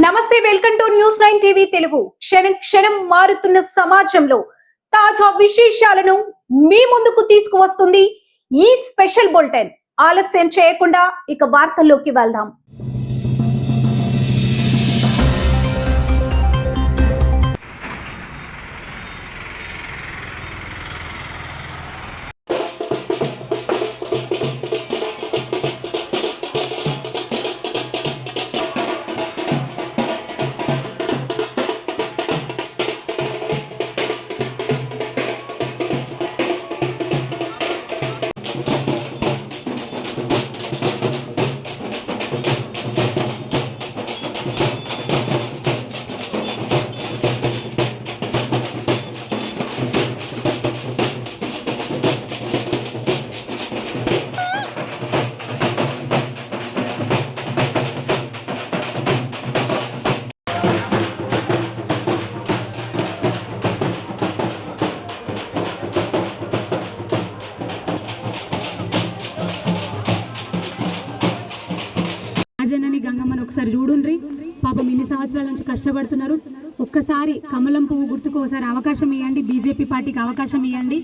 నమస్తే, welcome to news 9 TV Telugu. క్షణం క్షణం మారుతున్న సమాజంలో తాజా విశేషాలను మీ ముందుకు తీసుకువస్తుంది ఈ స్పెషల్ బులెటిన్. ఆలస్యం చేయకుండా ఇక వార్తల్లోకి వెళ్దాం. గంగమ్మని ఒకసారి చూడుండ్రి. పాపం ఇన్ని సంవత్సరాల నుంచి కష్టపడుతున్నారు. ఒక్కసారి కమలం పువ్వు గుర్తుకు ఒకసారి అవకాశం ఇవ్వండి. బీజేపీ పార్టీకి అవకాశం ఇవ్వండి.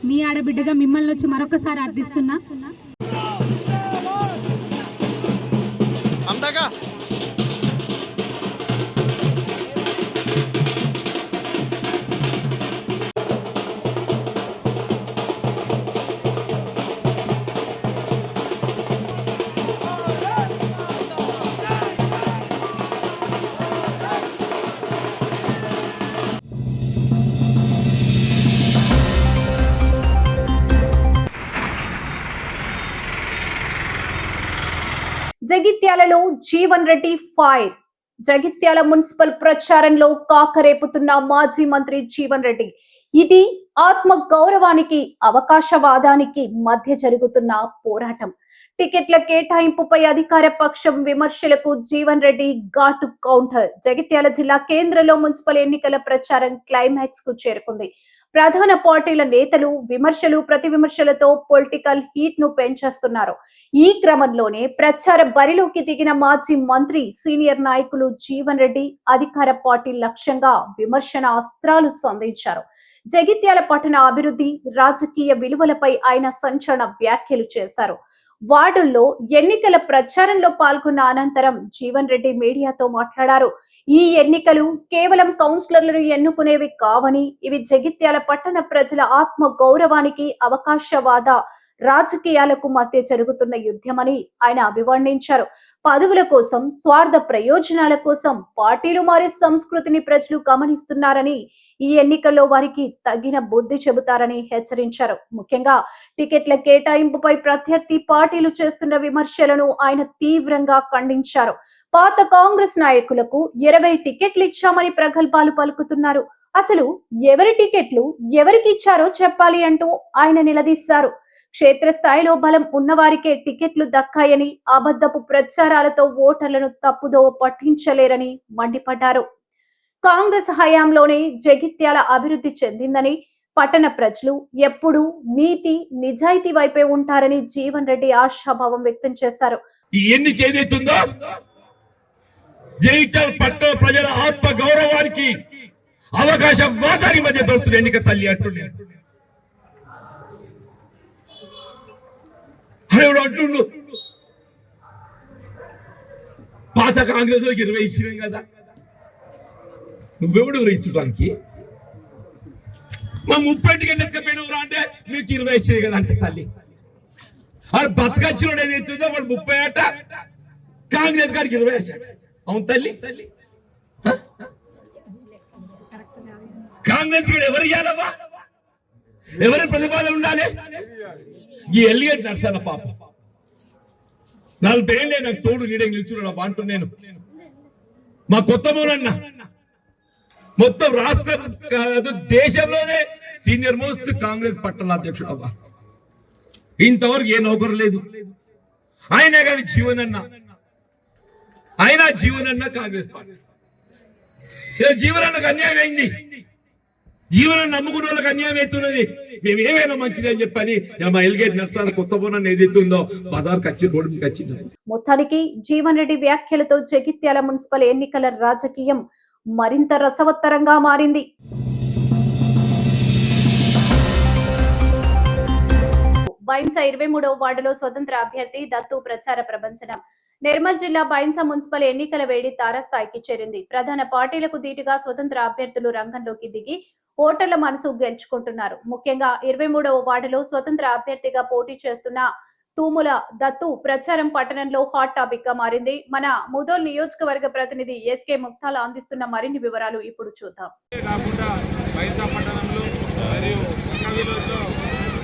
మీ ఆడబిడ్డగా మిమ్మల్ని వచ్చి మరొకసారి అర్థిస్తున్నా. జగిత్యాలలో జీవన్ రెడ్డి ఫైర్. జగిత్యాల మున్సిపల్ ప్రచారంలో కాకరేపుతున్న మాజీ మంత్రి జీవన్ రెడ్డి. ఇది ఆత్మ గౌరవానికి అవకాశవాదానికి మధ్య జరుగుతున్న పోరాటం. టికెట్ల కేటాయింపుపై అధికార పక్షం విమర్శలకు జీవన్ రెడ్డి ఘాటు కౌంటర్. జగిత్యాల జిల్లా కేంద్రంలో మున్సిపల్ ఎన్నికల ప్రచారం క్లైమాక్స్ కు చేరుకుంది. ప్రధాన పార్టీల నేతలు విమర్శలు ప్రతి విమర్శలతో పొలిటికల్ హీట్ ను పెంచేస్తున్నారు. ఈ క్రమంలోనే ప్రచార బరిలోకి దిగిన మాజీ మంత్రి సీనియర్ నాయకులు జీవన్ రెడ్డి అధికార పార్టీ లక్ష్యంగా విమర్శన అస్త్రాలు సంధించారు. జగిత్యాల పట్టణ అభివృద్ధి రాజకీయ విలువలపై ఆయన సంచలన వ్యాఖ్యలు చేశారు. వార్డుల్లో ఎన్నికల ప్రచారంలో పాల్గొన్న అనంతరం జీవన్ రెడ్డి మీడియాతో మాట్లాడారు. ఈ ఎన్నికలు కేవలం కౌన్సిలర్లను ఎన్నుకునేవి కావని, ఇవి జగిత్యాల పట్టణ ప్రజల ఆత్మ గౌరవానికి అవకాశవాద రాజకీయాలకు మధ్య జరుగుతున్న యుద్ధమని ఆయన అభివర్ణించారు. పదవుల కోసం, స్వార్థ ప్రయోజనాల కోసం పార్టీలు మారే సంస్కృతిని ప్రజలు గమనిస్తున్నారని, ఈ ఎన్నికల్లో వారికి తగిన బుద్ధి చెబుతారని హెచ్చరించారు. ముఖ్యంగా టికెట్ల కేటాయింపుపై ప్రత్యర్థి పార్టీలు చేస్తున్న విమర్శలను ఆయన తీవ్రంగా ఖండించారు. పాత కాంగ్రెస్ నాయకులకు 20 టికెట్లు ఇచ్చామని ప్రగల్భాలు పలుకుతున్నారు. అసలు ఎవరి టికెట్లు ఎవరికి ఇచ్చారో చెప్పాలి అంటూ ఆయన నిలదీశారు. క్షేత్రస్థాయిలో బలం ఉన్నవారికే టికెట్లు దక్కాయని, అబద్ధపు ప్రచారాలతో ఓటర్లను తప్పుదోవ పట్టించలేరని మండిపడ్డారు. కాంగ్రెస్ హయాంలోనే జగిత్యాల అభివృద్ధి చెందిందని, పట్టణ ప్రజలు ఎప్పుడూ నీతి నిజాయితీ వైపే ఉంటారని జీవన్ రెడ్డి ఆశాభావం వ్యక్తం చేశారు. ఈ ఎన్నిక ఏదైతుందో జగిత్యాల పట్టణ ప్రజల ఆత్మ గౌరవానికి అవకాశవాదానికి మధ్య దొరుకుతున్న ఎన్నిక తల్లి అంటున్నాడు. అంటుండు పాత కాంగ్రెస్ 20 ఇచ్చినాం కదా, నువ్వెవడు ఇచ్చడానికి మా 30 ఎన్నికపోయినవరా అంటే మీకు 20 ఇచ్చినాయి కదా అంటే తల్లి. వాడు బతకచ్చినోడు ఏదైతుందో వాడు 30 అట, కాంగ్రెస్ గారికి 20 వచ్చాట. అవును తల్లి, కాంగ్రెస్ కూడా ఎవరు ఇవ్వాలవా, ఎవరి ప్రతిపాదన ఉండాలి? ఈ ఎల్లిగడ్డ నడుస్తాను పాప 40 ఏళ్ళే నాకు తోడు నీడే నిల్చున్నాడు అంటూ నేను. మా కొత్త మూలన్న మొత్తం రాష్ట్రం కాదు దేశంలోనే సీనియర్ మోస్ట్ కాంగ్రెస్ పట్టణ అధ్యక్షుడు అవ్వ. ఇంతవరకు ఏ నౌకరు లేదు. ఆయన కానీ జీవనన్న, ఆయన జీవనన్న కాంగ్రెస్ పార్టీ. జీవనన్నకు అన్యాయం అయింది. జీవనం నమ్ముకున్న వాళ్ళకి అన్యాయం అవుతున్నది. మేము ఏమైనా మంచిది అని చెప్పని మా ఎల్గేట్ నర్సాల కొత్త బోనాన్ని ఏదైతే ఉందో బజార్ కచ్చి రోడ్డు మీకు వచ్చింది. మొత్తానికి జీవన్ రెడ్డి వ్యాఖ్యలతో జగిత్యాల మున్సిపల్ ఎన్నికల రాజకీయం మరింత రసవత్తరంగా మారింది. బైన్సా 23వ వార్డులో స్వతంత్ర అభ్యర్థి దత్తు ప్రచార ప్రపంచనం. నిర్మల్ జిల్లా బైన్సా మున్సిపల్ ఎన్నికల వేడి తారస్థాయికి చేరింది. ప్రధాన పార్టీలకు ధీటుగా స్వతంత్ర అభ్యర్థులు రంగంలోకి దిగి ఓటర్ల మనసు గెలుచుకుంటున్నారు. ముఖ్యంగా 23వ వార్డులో స్వతంత్ర అభ్యర్థిగా పోటీ చేస్తున్న తూముల దత్తు ప్రచారం పట్టణంలో హాట్ టాపిక్ గా మారింది. మన ముదోల్ నియోజకవర్గ ప్రతినిధి ఎస్కే ముక్తాల అందిస్తున్న మరిన్ని వివరాలు ఇప్పుడు చూద్దాం.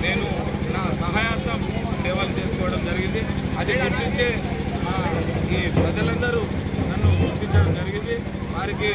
నేను నా సహాయార్థం సేవలు చేసుకోవడం జరిగింది. అది గుర్తించే ఈ ప్రజలందరూ నన్ను గుర్తించడం జరిగింది. వారికి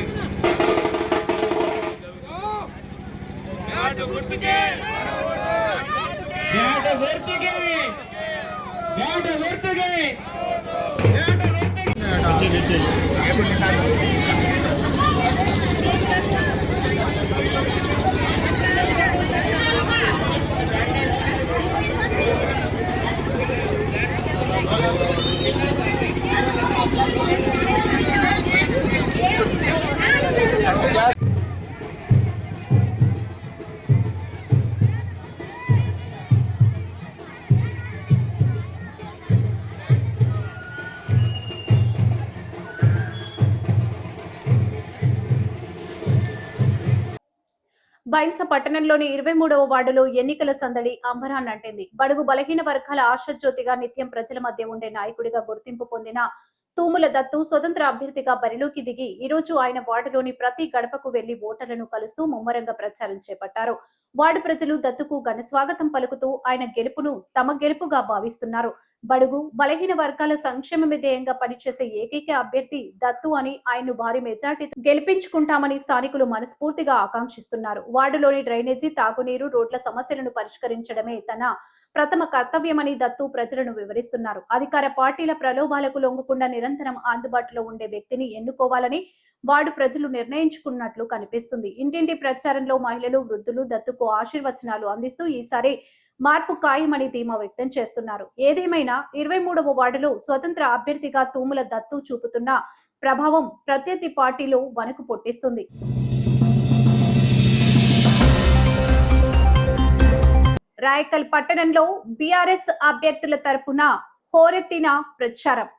బైన్సా పట్టణంలోని 23వ వార్డులో ఎన్నికల సందడి అంబరాన్నంటింది. బడుగు బలహీన వర్గాల ఆశాజ్యోతిగా నిత్యం ప్రజల మధ్య ఉండే నాయకుడిగా గుర్తింపు పొందిన తూముల దత్తు స్వతంత్ర అభ్యర్థిగా బరిలోకి దిగి ఈ రోజు ఆయన వార్డులోని ప్రతి గడపకు వెళ్లి ఓటర్లను కలుస్తూ ముమ్మరంగా ప్రచారం చేపట్టారు. వార్డు ప్రజలు దత్తుకు ఘన స్వాగతం పలుకుతూ ఆయన గెలుపును తమ గెలుపుగా భావిస్తున్నారు. బడుగు బలహీన వర్గాల సంక్షేమమే ధ్యేయంగా పనిచేసే ఏకైక అభ్యర్థి దత్తు అని ఆయన్ను భారీ మెజార్టీతో గెలిపించుకుంటామని స్థానికులు మనస్ఫూర్తిగా ఆకాంక్షిస్తున్నారు. వార్డులోని డ్రైనేజీ, తాగునీరు, రోడ్ల సమస్యలను పరిష్కరించడమే తన ప్రథమ కర్తవ్యమని దత్తు ప్రజలను వివరిస్తున్నారు. అధికార పార్టీల ప్రలోభాలకు లొంగకుండా నిరంతరం అందుబాటులో ఉండే వ్యక్తిని ఎన్నుకోవాలని వార్డు ప్రజలు నిర్ణయించుకున్నట్లు కనిపిస్తుంది. ఇంటింటి ప్రచారంలో మహిళలు, వృద్ధులు దత్తుకు ఆశీర్వచనాలు అందిస్తూ ఈసారి మార్పు ఖాయమని ధీమా వ్యక్తం చేస్తున్నారు. ఏదేమైనా 23వ వార్డులో స్వతంత్ర అభ్యర్థిగా తూముల దత్తు చూపుతున్న ప్రభావం ప్రత్యర్థి పార్టీలో వణుకు పుట్టిస్తుంది. రాయకల్ పట్టణంలో బీఆర్ఎస్ అభ్యర్థుల తరపున హోరెత్తిన ప్రచారం.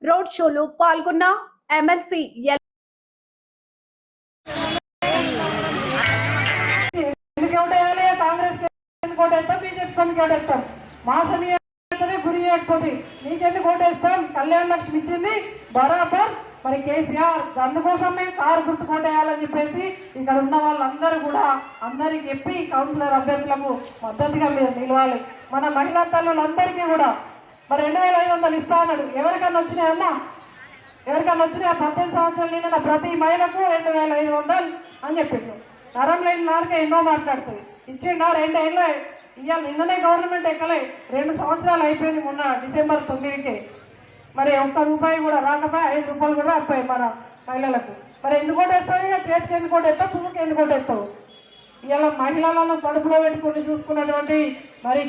రోడ్ షోలో పాల్గొన్న ఎమ్మెల్సీ నీకెందుకు ఓటేస్తాం? కళ్యాణ లక్ష్మి ఇచ్చింది బరాబర్. మరి కేసీఆర్ అందుకోసమే కారు గుర్తు కొట్టేయాలని చెప్పేసి ఇక్కడ ఉన్న వాళ్ళందరూ కూడా అందరికి చెప్పి కౌన్సిలర్ అభ్యర్థులకు మద్దతుగా మీరు నిలవాలి. మన మహిళా తల్లులందరికీ కూడా మరి 2500 ఇస్తా అన్నాడు. ఎవరికన్నా వచ్చినాయమ్మా? ఎవరికన్నా వచ్చినాయా? 18 సంవత్సరాలు నిండిన ప్రతి మహిళకు 2500 అని చెప్పిండు. నరం లేని నాలుక ఎన్నో మాట్లాడుతుంది. ఇచ్చిండా? 2 ఏళ్ళు ఇవాళ నిన్ననే గవర్నమెంట్ ఎక్కలే, 2 సంవత్సరాలు అయిపోయింది. మొన్న డిసెంబర్ 9కి మరి ₹1 కూడా రాకపోయి ₹5 కూడా అయిపోయాయి మన మహిళలకు. మరి ఎందుకు ఓటేస్తావు? ఇక చేతికి ఎందుకు ఓటేస్తావు? పువ్వుకి ఎందుకు ఓటేస్తావు? ఇవాళ మహిళలను కడుపులో పెట్టుకుని చూసుకున్నటువంటి మరి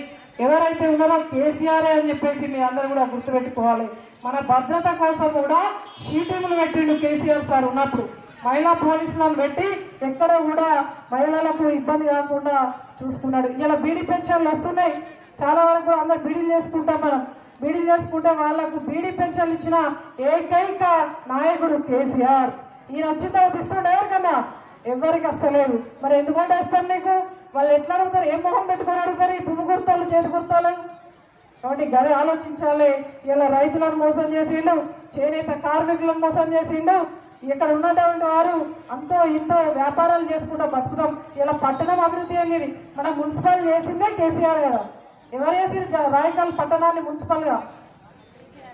ఎవరైతే ఉన్నారో కేసీఆర్ అని చెప్పేసి మీ అందరూ కూడా గుర్తుపెట్టుకోవాలి. మన భద్రత కోసం కూడా షీటింగ్లు పెట్టిండు కేసీఆర్ సార్ ఉన్నప్పుడు. మహిళా పోలీసులను పెట్టి ఎక్కడ కూడా మహిళలకు ఇబ్బంది కాకుండా చూసుకున్నాడు. ఇలా బీడీ పెన్షన్లు వస్తున్నాయి. చాలా వరకు అందరు బీడీలు చేసుకుంటాం. మనం బీడీలు చేసుకుంటే వాళ్లకు బీడీ పెన్షన్లు ఇచ్చిన ఏకైక నాయకుడు కేసీఆర్. ఈయన వచ్చిన తర్వాత ఇస్తుండే ఎవరికన్నా? ఎవరికి వస్తలేదు. మరి ఎందుకంటే వస్తాను నీకు? వాళ్ళు ఎట్లా అడుగుతారు? ఏం మొహం పెట్టుకొని అడుగుతారు? ఈ పువ్వు గుర్తాలు, చేతి గుర్తాలు. కాబట్టి గది ఆలోచించాలి. ఇలా రైతులను మోసం చేసిండు, చేనేత కార్మికులను మోసం చేసిండు. ఇక్కడ ఉన్నటువంటి వారు అంతో ఇంతో వ్యాపారాలు చేసుకుంటూ బతుకుతాం. ఇలా పట్టణం అభివృద్ధి అనేది మన మున్సిపల్ చేసిందే కేసీఆర్ కదా. ఎవరు చేసింది? రాయకల్ పట్టణాన్ని మున్సిపల్గా,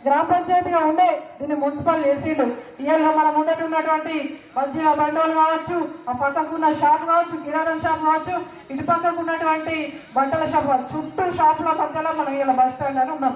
గ్రామ పంచాయతీగా ఉండే దీన్ని మున్సిపల్ చేసిండు. ఇవాళ మనం ఉన్నటువంటి మంచిగా బండోలు కావచ్చు, ఆ పక్కకు ఉన్న షాప్ కావచ్చు, కిరాణం షాప్ కావచ్చు, ఇటు పక్కకు ఉన్నటువంటి బట్టల షాప్ కావచ్చు, చుట్టూ షాపుల మధ్యలో మనం ఇలా బస్ స్టాండ్ అని ఉన్నాం.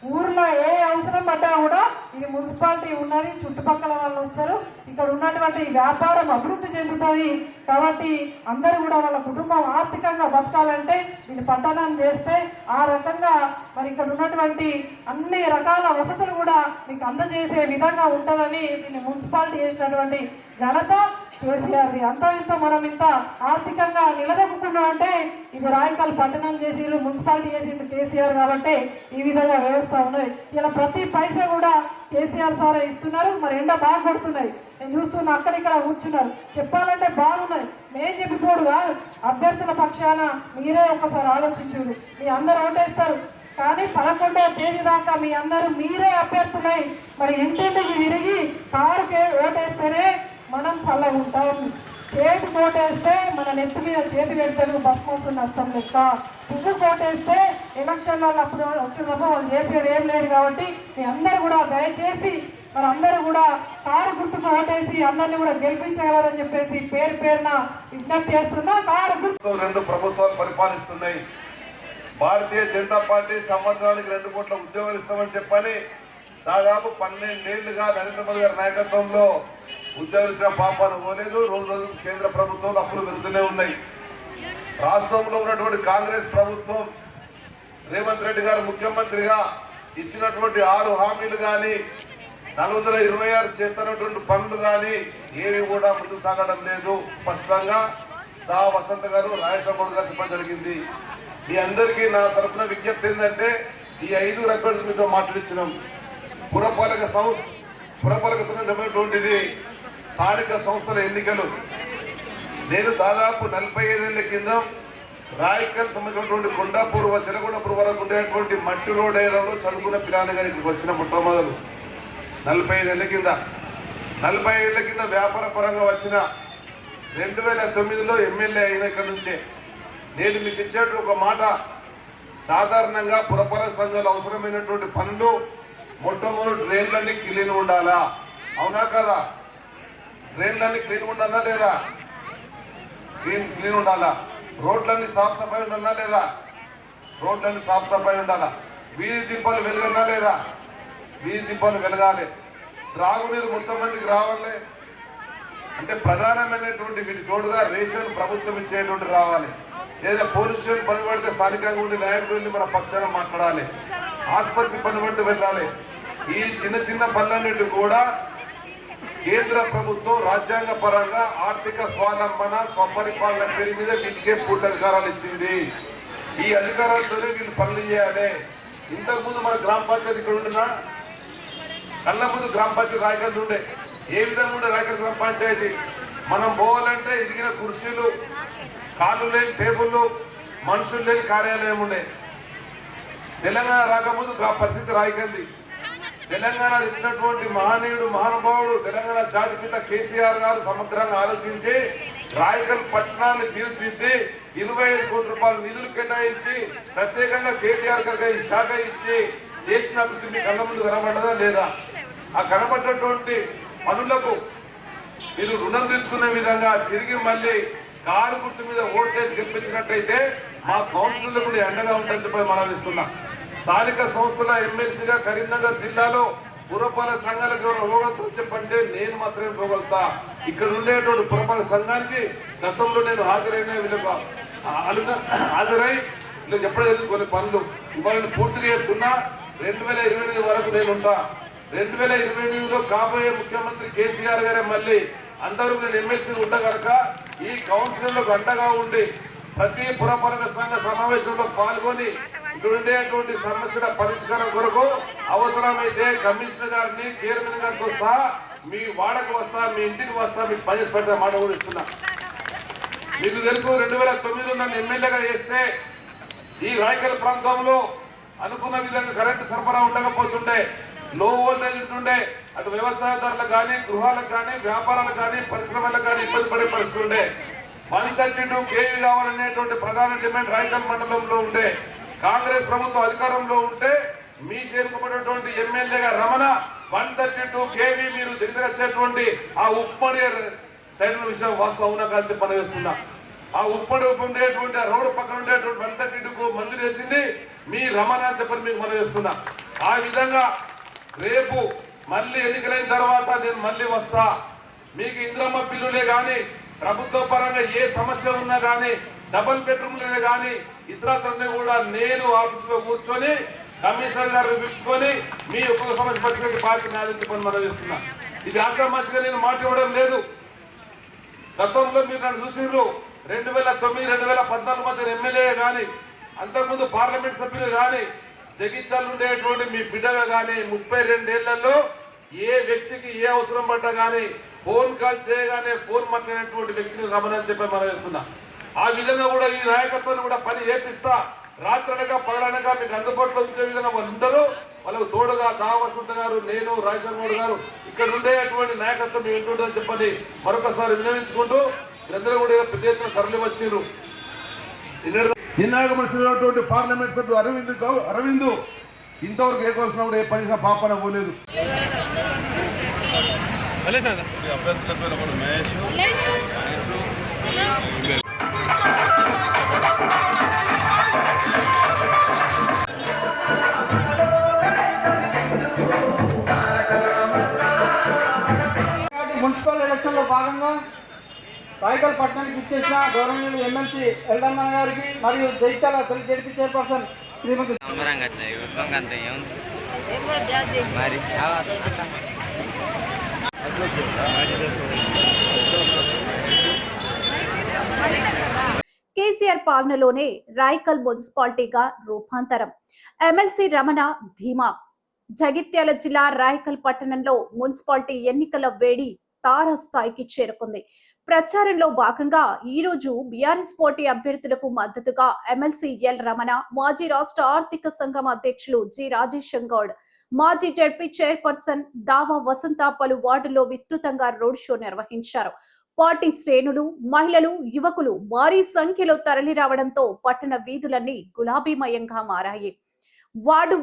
ఊర్లో ఏ అవసరం పడ్డా కూడా ఇది మున్సిపాలిటీ ఉన్నది, చుట్టుపక్కల వాళ్ళు వస్తారు, ఇక్కడ ఉన్నటువంటి వ్యాపారం అభివృద్ధి చెందుతుంది. కాబట్టి అందరూ కూడా వాళ్ళ కుటుంబం ఆర్థికంగా బతకాలంటే దీన్ని పట్టణం చేస్తే ఆ రకంగా మరి ఇక్కడ ఉన్నటువంటి అన్ని రకాల వసతులు కూడా మీకు అందజేసే విధంగా ఉంటుందని దీన్ని మున్సిపాలిటీ చేసినటువంటి ఘనత కేసీఆర్ది. అంత ఇంత మనం ఇంత ఆర్థికంగా నిలదొక్కున్నాం అంటే ఇది రాయకల్ పట్టణం చేసి మున్సిపాలిటీ చేసిండు కేసీఆర్ కాబట్టి ఈ విధంగా వ్యవస్థ ఉన్నది. ఇలా ప్రతి పైసా కూడా కేసీఆర్ సారే ఇస్తున్నారు. మరి ఎండ బాగా కొడుతున్నాయి, నేను చూస్తున్నా అక్కడిక్కడ కూర్చున్నారు. చెప్పాలంటే బాగున్నాయి, మేం చెప్పిపోడు కాదు, అభ్యర్థుల పక్షాన మీరే ఒకసారి ఆలోచించుడు. మీ అందరూ ఓటేస్తారు కానీ 11వ తేదీ దాకా మీ అందరూ మీరే అభ్యర్థులై మరి ఇంటింటికి తిరిగి కారుకే ఓటేస్తేనే మనం చల్లగా ఉంటాం. చేతి కోటేస్తే మన నెత్తి మీద చేతి పెడతారు, బస్ కోసం నష్టం లెక్క. పువ్వు కోటేస్తే ఎలక్షన్లలో అప్పుడు వచ్చినప్పుడు వాళ్ళు చేసేది ఏం లేదు. కాబట్టి మీ అందరూ కూడా దయచేసి మరి అందరూ కూడా కారు గుర్తుకు ఓటేసి అందరినీ కూడా గెలిపించగలరని చెప్పేసి పేరు పేరున విజ్ఞప్తి చేస్తున్నా. కారు గుర్తు 2 ప్రభుత్వాలు పరిపాలిస్తున్నాయి. భారతీయ జనతా పార్టీ సంవత్సరానికి 2 కోట్ల ఉద్యోగాలు ఇస్తామని చెప్పని దాదాపు 12 ఏళ్లుగా నరేంద్ర మోదీ గారి నాయకత్వంలో ఉద్యోగాలు ఇచ్చిన పాపాను పోలేదు. రోజు రోజు కేంద్ర ప్రభుత్వం అప్పులు పెరుగుతూనే ఉన్నాయి. రాష్ట్రంలో ఉన్నటువంటి కాంగ్రెస్ ప్రభుత్వం రేవంత్ రెడ్డి గారు ముఖ్యమంత్రిగా ఇచ్చినటువంటి 6 హామీలు కానీ 426 చేస్తున్నటువంటి పనులు కానీ ఏవి కూడా ముందుకు సాగడం లేదు. స్పష్టంగా దా వసంత గారు రాయసమూడు గారు చెప్పడం జరిగింది. మీ అందరికీ నా తరఫున విజ్ఞప్తి ఏంటంటే ఈ 5 రెకార్డ్స్ మీతో మాట్లాడించినాం. పురపాలక సంబంధించినటువంటిది స్థానిక సంస్థల ఎన్నికలు. నేను దాదాపు 45 ఏళ్ల కింద రాయకల్ సంబంధించినటువంటి కొండాపూర్ చిరగొండపూర్ వరకు ఉండేటువంటి మట్టి రోడ్ ఏరియాలో చదువుకున్న పిల్లలుగా ఇక్కడికి వచ్చిన మొట్టమొదలు 45 ఏళ్ల కింద. 40 ఏళ్ల కింద వ్యాపార పరంగా వచ్చిన 2009లో ఎమ్మెల్యే అయిన ఇక్కడ నుంచే నేను మీకు ఇచ్చేట ఒక మాట, సాధారణంగా పురపాలక సంఘాలు అవసరమైనటువంటి పనులు మొట్టమొదటి డ్రైన్లన్నీ క్లీన్ ఉండాలా, అవునా కదా? డ్రైన్లన్నీ క్లీన్ ఉండాలా లేదా? క్లీన్ ఉండాలా. రోడ్లన్నీ సాఫ్ సఫాయి ఉండాలా లేదా? రోడ్లన్నీ సాఫ్ సఫాయి ఉండాలా. వీధి దీపాలు వెలగన్నా లేదా? వీధి దీపాలు వెలగాలి. త్రాగునీరు మొత్తం మందికి రావాలి. అంటే ప్రధానమైనటువంటి వీటి తోడుగా రేషన్ ప్రభుత్వం ఇచ్చేటువంటి రావాలి. లేదా పోలీస్ స్టేషన్ పని పడితే స్థానికంగా ఉండి నాయకులు వెళ్ళి మన పక్షాన మాట్లాడాలి. ఆసుపత్రి పని పడితే వెళ్ళాలి. ఈ చిన్న చిన్న పనులన్నిటి కూడా కేంద్ర ప్రభుత్వం రాజ్యాంగ పరంగా ఆర్థిక స్వావలంబన స్వపరిపాలన పేరు మీద వీటికే పూర్తి అధికారాలు ఇచ్చింది. ఈ అధికారాలతోనే వీళ్ళు పనులు చేయాలి. ఇంతకుముందు మన గ్రామ పంచాయతీ ఇక్కడ ఉండినా కళ్ళ ముందు గ్రామ పంచాయతీ రాయకల్ ఉండే. ఏ విధంగా ఉండే రాయకల్ గ్రామ పంచాయతీ? మనం పోవాలంటే ఇదిగిన కుర్చీలు, కాళ్ళు లేని టేబుళ్ళు, మనుషులు లేని కార్యాలయం ఉండే. తెలంగాణ రాకముందు పరిస్థితి రాయకంది. తెలంగాణ ఇచ్చినటువంటి మహనీయుడు మహానుభావుడు తెలంగాణ జాతిపిత కేసీఆర్ గారు సమగ్రంగా ఆలోచించి రాయకల్ పట్టణాన్ని తీర్చిదిద్ది 25 కోట్ల రూపాయలు నిధులు కేటాయించి ప్రత్యేకంగా కేటీఆర్ గారికి శాఖ ఇచ్చి చేసిన అభివృద్ధి మీ కళ్ళ ముందు కనబడ్డదా లేదా? ఆ కనబడ్డటువంటి పనులకు మీరు రుణం తీసుకునే విధంగా తిరిగి మళ్ళీ కారు గుర్తు మీద ఓటేసి గెలిపించినట్టయితే మా కౌన్సిలర్లు కూడా అండగా ఉంటుందని చెప్పి మనం ఇస్తున్నాం. స్థానిక సంస్థల ఎమ్మెల్సీగా కరీంనగర్ జిల్లాలో పురపాలక సంఘాలకు రోగంతో చెప్పంటే నేను మాత్రమే పోగలుగుతా. ఇక్కడ ఉండేటువంటి పురపాలక సంఘానికి గతంలో నేను హాజరైన వీళ్ళకు హాజరై వీళ్ళు చెప్పలేదు కొన్ని పనులు ఇవాళ పూర్తిగా చేస్తున్నా. 2028 వరకు నేను ఉంటా. 2028లో కాబోయే ముఖ్యమంత్రి కేసీఆర్ గారే మళ్ళీ అందరూ నేను ఎమ్మెల్సీ ఉండగలక ఈ కౌన్సిలర్లకు అండగా ఉండి ప్రతి పురపాలక సంఘ సమావేశంలో పాల్గొని ఇక్కడ ఉండేటువంటి సమస్యల పరిష్కారం కొరకు అవసరమైతే కమిషనర్ గారిని చైర్మన్ గారితో సహా మీ వాడకు వస్తా, మీ ఇంటికి వస్తా, మీకు పని చేసి పెడతా మాట కూడా ఇస్తున్నా. మీకు తెలుసు 2009లో నన్ను ఎమ్మెల్యేగా చేస్తే ఈ రాయకల్ ప్రాంతంలో అనుకున్న విధంగా కరెంటు సరఫరా ఉండకపోతుండే, లో వోల్టేజ్ ఉంటుండే. అటు వ్యవసాయదారులకు కానీ, గృహాలకు కానీ, వ్యాపారాలకు కానీ, పరిశ్రమలకు కానీ ఇబ్బంది పడే పరిస్థితి ఉండే. 132 kV కావాలనేటువంటి ప్రధాన డిమాండ్ రాయకల్ మండలంలో ఉండే. కాంగ్రెస్ ప్రభుత్వం అధికారంలో ఉంటే మీ చేరుకోబడినటువంటి ఎమ్మెల్యేగా రమణ 132 kV మీరు దగ్గర వచ్చేటువంటి ఆ ఉప్పడి సైడ్ విషయం వాస్తవం అవునా కాదు పని వేస్తున్నా. ఆ ఉప్పడి ఉండేటువంటి ఆ రోడ్డు పక్కన ఉండేటువంటి 132 మంజూరు చేసింది మీ రమణ అని చెప్పని మీకు మనం చేస్తున్నా. ఆ విధంగా రేపు మళ్ళీ ఎన్నికలైన తర్వాత నేను మళ్ళీ వస్తా. మీకు ఇంద్రమ్మ బిల్లులే కానీ ప్రభుత్వ పరంగా ఏ సమస్య ఉన్నా కానీ డబుల్ బెడ్రూమ్లే కానీ ఇతరత్రనే కూడా నేను ఆఫీసులో కూర్చొని కమిషనర్ గారు పిలుచుకొని మీ ఒక్కొక్క సమస్య పరిస్థితి పార్టీ ఆలోచించుకొని మనం చేస్తున్నా. ఇది ఆశ్రమాసిగా నేను మాట ఇవ్వడం లేదు. గతంలో మీరు నన్ను చూసిర్రు 2009, 2014 మధ్య ఎమ్మెల్యే కానీ అంతకుముందు పార్లమెంట్ సభ్యులు కానీ జగిత్యాలు ఉండేటువంటి మీ బిడ్డగా కానీ 32 ఏళ్లలో ఏ వ్యక్తికి ఏ అవసరం పడ్డా కానీ ఫోన్ కాల్ చేయగానే ఫోన్ మాట్లాడినటువంటి వ్యక్తిని రమ్మని చెప్పి మనం వేస్తున్నా. ఆ విధంగా కూడా ఈ నాయకత్వాన్ని కూడా పని చేపిస్తా. రాత్రనగా పగలనగా మీకు అందుబాటులో ఉంచే విధంగా వాళ్ళు ఉండరు. వాళ్ళకు తోడుగా దావసంత గారు, నేను, రాజశేఖర్ గారు ఇక్కడ ఉండేటువంటి నాయకత్వం మీ ఉంటుందని చెప్పని మరొకసారి విన్నవించుకుంటూ మీరందరూ కూడా పెద్ద ఎత్తున తరలి వచ్చారు. నిన్నాగమనిసినటువంటి పార్లమెంట్ సభ్యుడు అరవింద్ ఇంతవరకు ఏ కోసం కూడా ఏ పని పాపన పోలేదు. మున్సిపల్ ఎలక్షన్ లో భాగంగా రాయకల్ పట్టణానికి ఇచ్చేసిన గౌరవనీయులు ఎమ్మెల్సీ ఎల్రమణ గారికి మరియు జైత్యాల తొలి జడ్పీ చైర్పర్సన్ శ్రీమతి కేసీఆర్ పాలనలోనే రాయకల్ మున్సిపాలిటీగా రూపాంతరం. ఎమ్మెల్సీ రమణ ధీమా. జగిత్యాల జిల్లా రాయకల్ పట్టణంలో మున్సిపాలిటీ ఎన్నికల వేడి తారాస్థాయికి చేరుకుంది. ప్రచారంలో భాగంగా ఈ రోజు బీఆర్ఎస్ పోటీ అభ్యర్థులకు మద్దతుగా ఎమ్మెల్సీ ఎల్ రమణ, మాజీ రాష్ట్ర ఆర్థిక సంఘం అధ్యక్షులు జి రాజేశం గౌడ్, మాజీ జడ్పీ చైర్పర్సన్ దావా వసంత పలు వార్డుల్లో విస్తృతంగా రోడ్ షో నిర్వహించారు. పార్టీ శ్రేణులు, మహిళలు, యువకులు భారీ సంఖ్యలో తరలి రావడంతో పట్టణ వీధులన్నీ గులాబీమయంగా మారాయి.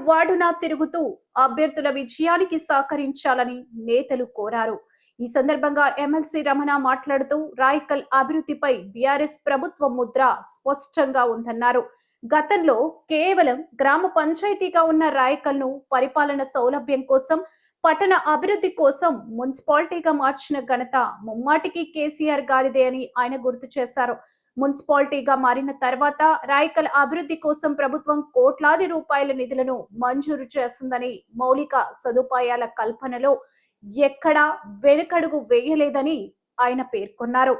వార్డునా తిరుగుతూ అభ్యర్థుల విజయానికి సహకరించాలని నేతలు కోరారు. ఈ సందర్భంగా ఎమ్మెల్సీ రమణ మాట్లాడుతూ రాయకల్ అభివృద్ధిపై బీఆర్ఎస్ ప్రభుత్వ ముద్ర స్పష్టంగా ఉందన్నారు. గతంలో కేవలం గ్రామ పంచాయతీగా ఉన్న రాయకల్ ను పరిపాలన సౌలభ్యం కోసం, పట్టణ అభివృద్ధి కోసం మున్సిపాలిటీగా మార్చిన ఘనత ముమ్మాటికి కేసీఆర్ గారిదే అని ఆయన గుర్తు చేశారు. మున్సిపాలిటీగా మారిన తర్వాత రాయకల్ అభివృద్ధి కోసం ప్రభుత్వం కోట్లాది రూపాయల నిధులను మంజూరు చేసిందని, మౌలిక సదుపాయాల కల్పనలో ఎక్కడా వెనుకడుగు వేయలేదని ఆయన పేర్కొన్నారు.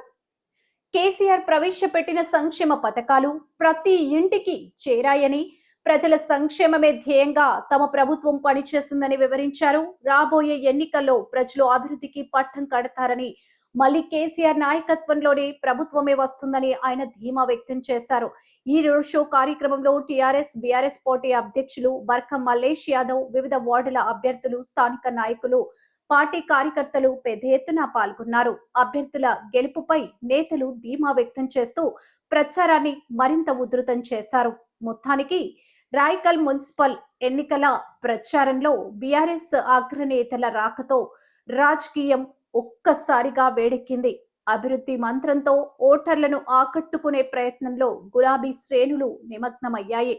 కేసీఆర్ ప్రవేశపెట్టిన సంక్షేమ పథకాలు ప్రతి ఇంటికి చేరాయని, ప్రజల సంక్షేమమే ధ్యేయంగా తమ ప్రభుత్వం పనిచేస్తుందని వివరించారు. రాబోయే ఎన్నికల్లో ప్రజలు అభివృద్ధికి పట్టం కడతారని, మళ్ళీ కేసీఆర్ నాయకత్వంలోనే ప్రభుత్వమే వస్తుందని ఆయన ధీమా వ్యక్తం చేశారు. ఈ రోడ్ షో కార్యక్రమంలో టీఆర్ఎస్, బీఆర్ఎస్ పార్టీ అధ్యక్షులు బర్కం మల్లేష్ యాదవ్, వివిధ వార్డుల అభ్యర్థులు, స్థానిక నాయకులు, పార్టీ కార్యకర్తలు పెద్ద ఎత్తున పాల్గొన్నారు. అభ్యర్థుల గెలుపుపై నేతలు ధీమా వ్యక్తం చేస్తూ ప్రచారాన్ని మరింత ఉధృతం చేశారు. మొత్తానికి రాయకల్ మున్సిపల్ ఎన్నికల ప్రచారంలో బీఆర్ఎస్ అగ్రనేతల రాకతో రాజకీయం ఒక్కసారిగా వేడెక్కింది. అభివృద్ధి మంత్రంతో ఓటర్లను ఆకట్టుకునే ప్రయత్నంలో గులాబీ శ్రేణులు నిమగ్నమయ్యాయి.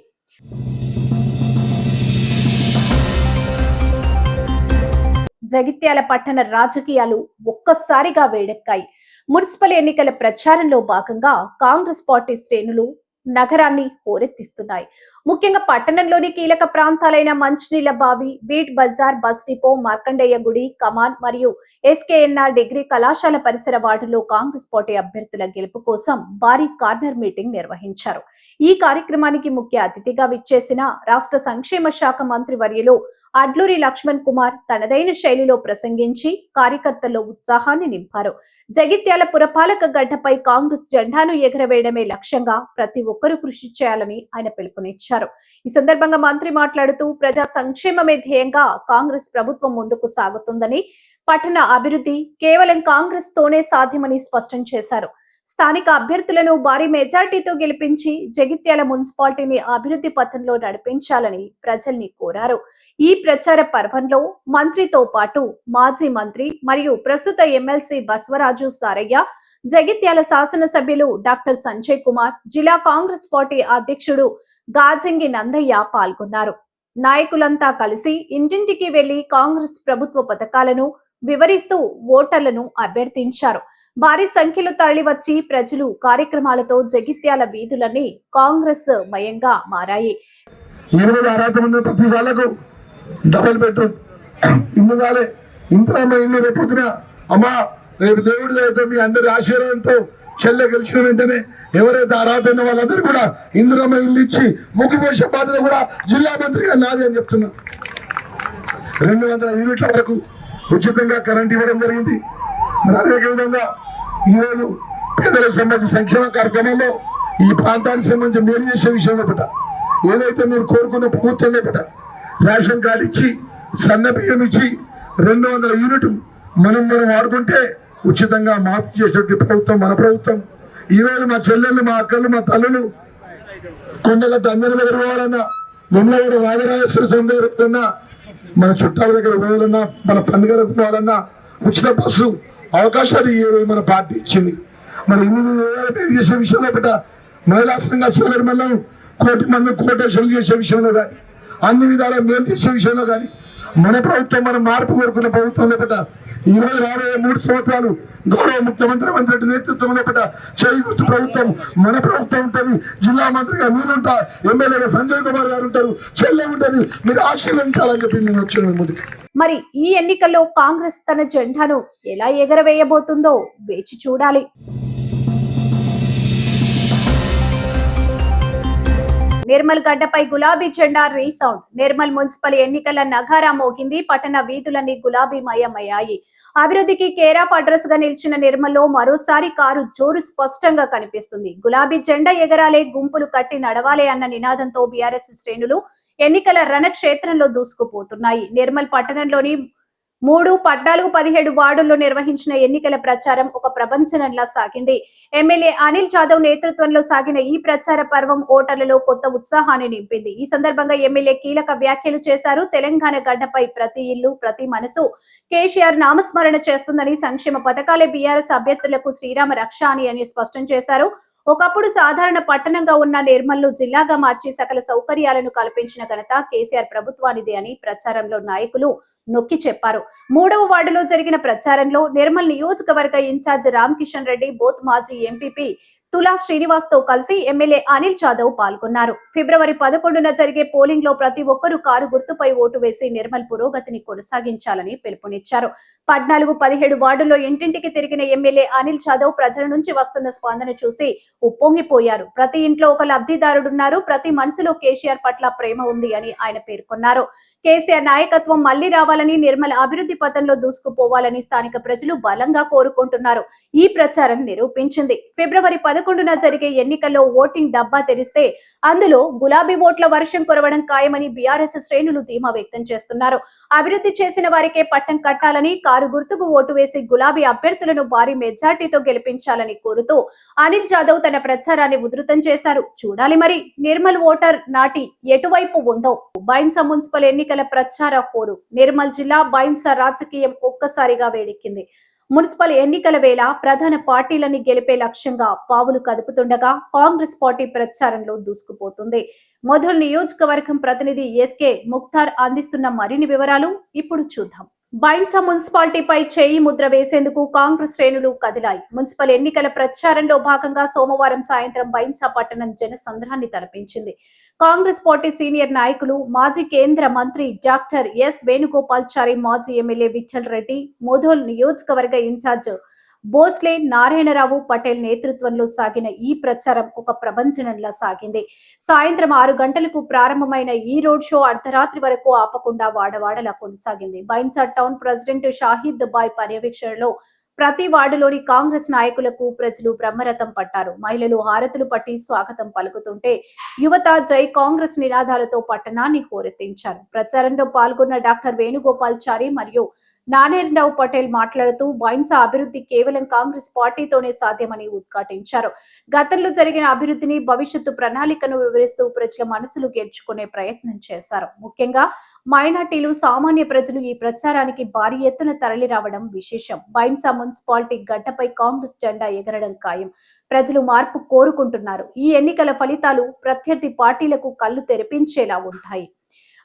జగిత్యాల పట్టణ రాజకీయాలు ఒక్కసారిగా వేడెక్కాయి. మున్సిపల్ ఎన్నికల ప్రచారంలో భాగంగా కాంగ్రెస్ పార్టీ శ్రేణులు నగరాన్ని హోరెత్తిస్తున్నాయి. ముఖ్యంగా పట్టణంలోని కీలక ప్రాంతాలైన మంచినీళ్ల బావి, బీట్ బజార్, బస్ డిపో, మార్కండేయ గుడి, కమాన్ మరియు ఎస్కేఎన్ఆర్ డిగ్రీ కళాశాల పరిసర వార్డులో కాంగ్రెస్ పార్టీ అభ్యర్థుల గెలుపు కోసం భారీ కార్నర్ మీటింగ్ నిర్వహించారు. ఈ కార్యక్రమానికి ముఖ్య అతిథిగా విచ్చేసిన రాష్ట్ర సంక్షేమ శాఖ మంత్రి వర్యులు అడ్లూరి లక్ష్మణ్ కుమార్ తనదైన శైలిలో ప్రసంగించి కార్యకర్తల్లో ఉత్సాహాన్ని నింపారు. జగిత్యాల పురపాలక గడ్డపై కాంగ్రెస్ జెండాను ఎగరవేయడమే లక్ష్యంగా ప్రతి ఒక్కరూ కృషి చేయాలని ఆయన పిలుపునిచ్చారు. ఈ సందర్భంగా మంత్రి మాట్లాడుతూ ప్రజా సంక్షేమమే ధ్యేయంగా కాంగ్రెస్ ప్రభుత్వం ముందుకు సాగుతుందని, పట్టణ అభివృద్ధి కేవలం కాంగ్రెస్ తోనే సాధ్యమని స్పష్టం చేశారు. స్థానిక అభ్యర్థులను భారీ మెజార్టీతో గెలిపించి జగిత్యాల మున్సిపాలిటీని అభివృద్ధి పథంలో నడిపించాలని ప్రజల్ని కోరారు. ఈ ప్రచార పర్వంలో మంత్రితో పాటు మాజీ మంత్రి మరియు ప్రస్తుత ఎమ్మెల్సీ బసవరాజు సారయ్య, జగిత్యాల శాసనసభ్యులు డాక్టర్ సంజయ్ కుమార్, జిల్లా కాంగ్రెస్ పార్టీ అధ్యక్షుడు గాజంగి నందయ్య పాల్గొన్నారు. నాయకులంతా కలిసి ఇంటింటికి వెళ్లి కాంగ్రెస్ ప్రభుత్వ పథకాలను వివరిస్తూ ఓటర్లను అభ్యర్థించారు. భారీ సంఖ్యలో తరలివచ్చి ప్రజలు కార్యక్రమాలతో జగిత్యాల వీధులన్నీ కాంగ్రెస్ మయంగా మారాయి. ప్రతి వాళ్ళకు డబుల్ బెడ్రూమ్ ఇల్లు కాలే, ఇందిరమ్మ ఇల్లు రేపొద్దున అమ్మా రేపు దేవుడి దయతో మీ అందరి ఆశీర్వాదంతో చెల్లె గెలిచిన వెంటనే ఎవరైతే అర్హత ఉన్న వాళ్ళందరూ కూడా ఇందిరమ్మ ఇల్లు ఇచ్చి ముగ్గుపోసే బాధ్యత కూడా జిల్లా మంత్రిగా నాది అని చెప్తున్నా. 200 యూనిట్ల వరకు ఉచితంగా కరెంట్ ఇవ్వడం జరిగింది. మరి అదే విధంగా ఈరోజు పేదలకు సంబంధించిన సంక్షేమ కార్యక్రమంలో ఈ ప్రాంతానికి సంబంధించి మేలు చేసే విషయంలో పట ఏదైతే మీరు కోరుకున్న ప్రభుత్వంలో పట రేషన్ కార్డు ఇచ్చి సన్న బియ్యం ఇచ్చి 200 యూనిట్ మనం వాడుకుంటే ఉచితంగా మాఫీ చేసేటువంటి ప్రభుత్వం మన ప్రభుత్వం. ఈ రోజు మా చెల్లెళ్ళు, మా అక్కలు, మా తల్లులు కొండగట్ట అందరి దగ్గర పోవాలన్నా, బొమ్మలగూడ రాజరాజేశ్వర స్వామి దగ్గర పోవాలన్నా, మన చుట్టాల దగ్గర పోవాలన్నా, మన పండుగలకు పోవాలన్నా ఉచిత బస్సు అవకాశాలు ఈ రోజు మన పార్టీ ఇచ్చింది. మరి 8,000 చేసే విషయంలో పట మహిళా సంఘ సోదరు మళ్ళీ 1 కోటి మంది కోటేశ్వరులు చేసే విషయంలో కానీ, అన్ని విధాల మేలు చేసే విషయంలో కానీ మన ప్రభుత్వం, మన మార్పు కోరుకున్న ప్రభుత్వంలో పట ఈ రోజు రాబోయే 3 సంవత్సరాలు గౌరవ ముఖ్యమంత్రి రేవంత్ రెడ్డి నేతృత్వంలో పట చేయూత ప్రభుత్వం మన ప్రభుత్వం ఉంటుంది. జిల్లా మంత్రిగా నేనుంటా, ఎమ్మెల్యేగా సంజయ్ కుమార్ గారు ఉంటారు, చెల్లె ఉంటుంది. మీరు ఆశీర్వదించాలని చెప్పి నేను వచ్చాను ముందుకు. మరి ఈ ఎన్నికల్లో కాంగ్రెస్ తన జెండాను ఎలా ఎగరవేయబోతుందో వేచి చూడాలి. నిర్మల్ గడ్డపై గులాబీ జెండా రీసౌండ్. నిర్మల్ మున్సిపల్ ఎన్నికల నగారా మోగింది. పట్టణ వీధులన్నీ గులాబీమయమయ్యాయి. అభివృద్ధికి కేర్ ఆఫ్ అడ్రస్ గా నిలిచిన నిర్మల్లో మరోసారి కారు జోరు స్పష్టంగా కనిపిస్తుంది. గులాబీ జెండా ఎగరాలే, గుంపులు కట్టి నడవాలే అన్న నినాదంతో బీఆర్ఎస్ శ్రేణులు ఎన్నికల రణక్షేత్రంలో దూసుకుపోతున్నాయి. నిర్మల్ పట్టణంలోని 3, 14, 17 వార్డుల్లో నిర్వహించిన ఎన్నికల ప్రచారం ఒక ప్రపంచనంలా సాగింది. ఎమ్మెల్యే అనిల్ జాదవ్ నేతృత్వంలో సాగిన ఈ ప్రచార పర్వం ఓటర్లలో కొత్త ఉత్సాహాన్ని నింపింది. ఈ సందర్భంగా ఎమ్మెల్యే కీలక వ్యాఖ్యలు చేశారు. తెలంగాణ గడ్డపై ప్రతి ఇల్లు, ప్రతి మనసు కేసీఆర్ నామస్మరణ చేస్తుందని, సంక్షేమ పథకాలే బీఆర్ఎస్ అభ్యర్థులకు శ్రీరామ రక్ష అని స్పష్టం చేశారు. ఒకప్పుడు సాధారణ పట్టణంగా ఉన్న నిర్మల్ను జిల్లాగా మార్చి సకల సౌకర్యాలను కల్పించిన ఘనత కేసీఆర్ ప్రభుత్వానిదే అని ప్రచారంలో నాయకులు నొక్కి చెప్పారు. 3వ వార్డులో జరిగిన ప్రచారంలో నిర్మల్ నియోజకవర్గ ఇన్ఛార్జ్ రామ్ కిషన్ రెడ్డి, బోత్ మాజీ ఎంపీపీ తులా శ్రీనివాస్ తో కలిసి ఎమ్మెల్యే అనిల్ జాదవ్ పాల్గొన్నారు. ఫిబ్రవరి 11న జరిగే పోలింగ్ లో ప్రతి ఒక్కరూ కారు గుర్తుపై ఓటు వేసి నిర్మల్ పురోగతిని కొనసాగించాలని పిలుపునిచ్చారు. 14, 17 వార్డుల్లో ఇంటింటికి తిరిగిన ఎమ్మెల్యే అనిల్ జాదవ్ ప్రజల నుంచి వస్తున్న స్పందన చూసి ఉప్పొంగిపోయారు. ప్రతి ఇంట్లో ఒక లబ్ధిదారుడున్నారు, ప్రతి మనసులో కేసీఆర్ పట్ల ప్రేమ ఉంది అని ఆయన పేర్కొన్నారు. కేసీఆర్ నాయకత్వం మళ్లీ రావాలని, నిర్మల్ అభివృద్ధి పథంలో దూసుకుపోవాలని స్థానిక ప్రజలు బలంగా కోరుకుంటున్నారు. ఈ ప్రచారం నిరూపించింది. ఫిబ్రవరి 11న జరిగే ఎన్నికల్లో ఓటింగ్ డబ్బా తెరిస్తే అందులో గులాబీ ఓట్ల వర్షం కురవడం ఖాయమని బీఆర్ఎస్ శ్రేణులు ధీమా వ్యక్తం చేస్తున్నారు. అభివృద్ధి చేసిన వారికే పట్టం కట్టాలని, కారు గుర్తుకు ఓటు వేసి గులాబీ అభ్యర్థులను భారీ మెజార్టీతో గెలిపించాలని కోరుతూ అనిల్ జాదవ్ తన ప్రచారాన్ని ఉధృతం చేశారు. చూడాలి మరి నిర్మల్ ఓటర్ నాటి ఎటువైపు ఉందో. బైన్సా మున్సిపల్ ఎన్నికల ప్రచార హోరు. నిర్మల్ జిల్లా బైన్సా రాజకీయం ఒక్కసారిగా వేడెక్కింది. మున్సిపల్ ఎన్నికల వేళ ప్రధాన పార్టీలని గెలిపే లక్ష్యంగా పావులు కదుపుతుండగా కాంగ్రెస్ పార్టీ ప్రచారంలో దూసుకుపోతుంది. మొదల్ నియోజకవర్గం ప్రతినిధి ఎస్కే ముఖ్తార్ అందిస్తున్న మరిన్ని వివరాలు ఇప్పుడు చూద్దాం. బైన్సా మున్సిపాలిటీపై చేయి ముద్ర వేసేందుకు కాంగ్రెస్ శ్రేణులు కదిలాయి. మున్సిపల్ ఎన్నికల ప్రచారంలో భాగంగా సోమవారం సాయంత్రం బైన్సా పట్టణం జనసంద్రాన్ని తలపించింది. కాంగ్రెస్ పార్టీ సీనియర్ నాయకులు, మాజీ కేంద్ర మంత్రి డాక్టర్ ఎస్ వేణుగోపాల్చారి, మాజీ ఎమ్మెల్యే విఠల్ రెడ్డి, మోధోల్ నియోజకవర్గ ఇన్ఛార్జ్ బోస్లే నారాయణరావు పటేల్ నేతృత్వంలో సాగిన ఈ ప్రచారం ఒక ప్రపంచనంలా సాగింది. సాయంత్రం 6 గంటలకు ప్రారంభమైన ఈ రోడ్ షో అర్ధరాత్రి వరకు ఆపకుండా వాడవాడలా కొనసాగింది. బైన్సా టౌన్ ప్రెసిడెంట్ షాహిద్ బాయ్ పర్యవేక్షణలో ప్రతి వార్డులోని కాంగ్రెస్ నాయకులకు ప్రజలు బ్రహ్మరథం పట్టారు. మహిళలు హారతులు పట్టి స్వాగతం పలుకుతుంటే యువత జై కాంగ్రెస్ నినాదాలతో పట్టణాన్ని హోరెత్తించారు. ప్రచారంలో పాల్గొన్న డాక్టర్ వేణుగోపాల్చారి మరియు నారాయణరావు పటేల్ మాట్లాడుతూ బైన్సా అభివృద్ధి కేవలం కాంగ్రెస్ పార్టీతోనే సాధ్యమని ఉద్ఘాటించారు. గతంలో జరిగిన అభివృద్ధిని, భవిష్యత్తు ప్రణాళికను వివరిస్తూ ప్రజల మనసులు గెలుచుకునే ప్రయత్నం చేశారు. ముఖ్యంగా మైనార్టీలు, సామాన్య ప్రజలు ఈ ప్రచారానికి భారీ ఎత్తున తరలి రావడం విశేషం. బైన్సా మున్సిపాలిటీ గడ్డపై కాంగ్రెస్ జెండా ఎగరడం ఖాయం. ప్రజలు మార్పు కోరుకుంటున్నారు. ఈ ఎన్నికల ఫలితాలు ప్రత్యర్థి పార్టీలకు కళ్ళు తెరిపించేలా ఉంటాయి.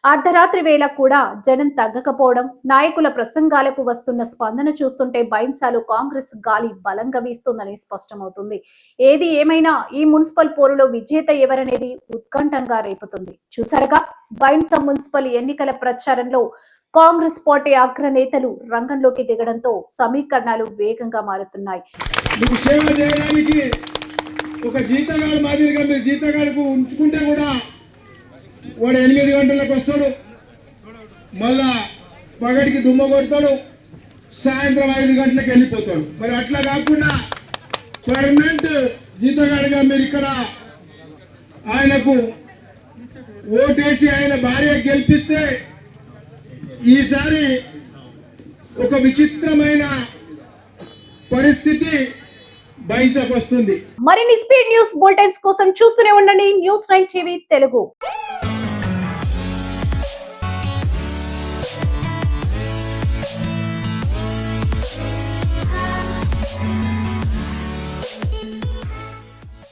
అర్ధరాత్రి వేళ కూడా జనం తగ్గకపోవడం, నాయకుల ప్రసంగాలకు వస్తున్న స్పందన చూస్తుంటే బైన్సాలో కాంగ్రెస్ గాలి బలంగా వీస్తుందని స్పష్టమవుతుంది. ఏది ఏమైనా ఈ మున్సిపల్ పోరులో విజేత ఎవరనేది ఉత్కంఠంగా రేపుతుంది. చూసారుగా, బైన్సా మున్సిపల్ ఎన్నికల ప్రచారంలో కాంగ్రెస్ పార్టీ అగ్రనేతలు రంగంలోకి దిగడంతో సమీకరణాలు వేగంగా మారుతున్నాయి. మీకు సేవ చేయడానికి ఒక జీతగాడు మాదిరిగా మీరు జీతగాడుకు ఉంచుకుంటే కూడా వాడు 8 గంటలకు వస్తాడు, మళ్ళా పగటికి దుమ్మ కొడతాడు, సాయంత్రం 5 గంటలకు వెళ్ళిపోతాడు. మరి అట్లా కాకుండా పర్మనెంట్ జీతగాడిగా మీరు ఇక్కడ ఆయనకు ఓటేసి ఆయన భార్య గెలిపిస్తే ఈసారి ఒక విచిత్రమైన పరిస్థితి బైన్సాకు వస్తుంది. మరిన్ని స్పీడ్ న్యూస్ బులెటిన్స్ కోసం చూస్తూనే ఉండండి న్యూస్ 9 టీవీ తెలుగు.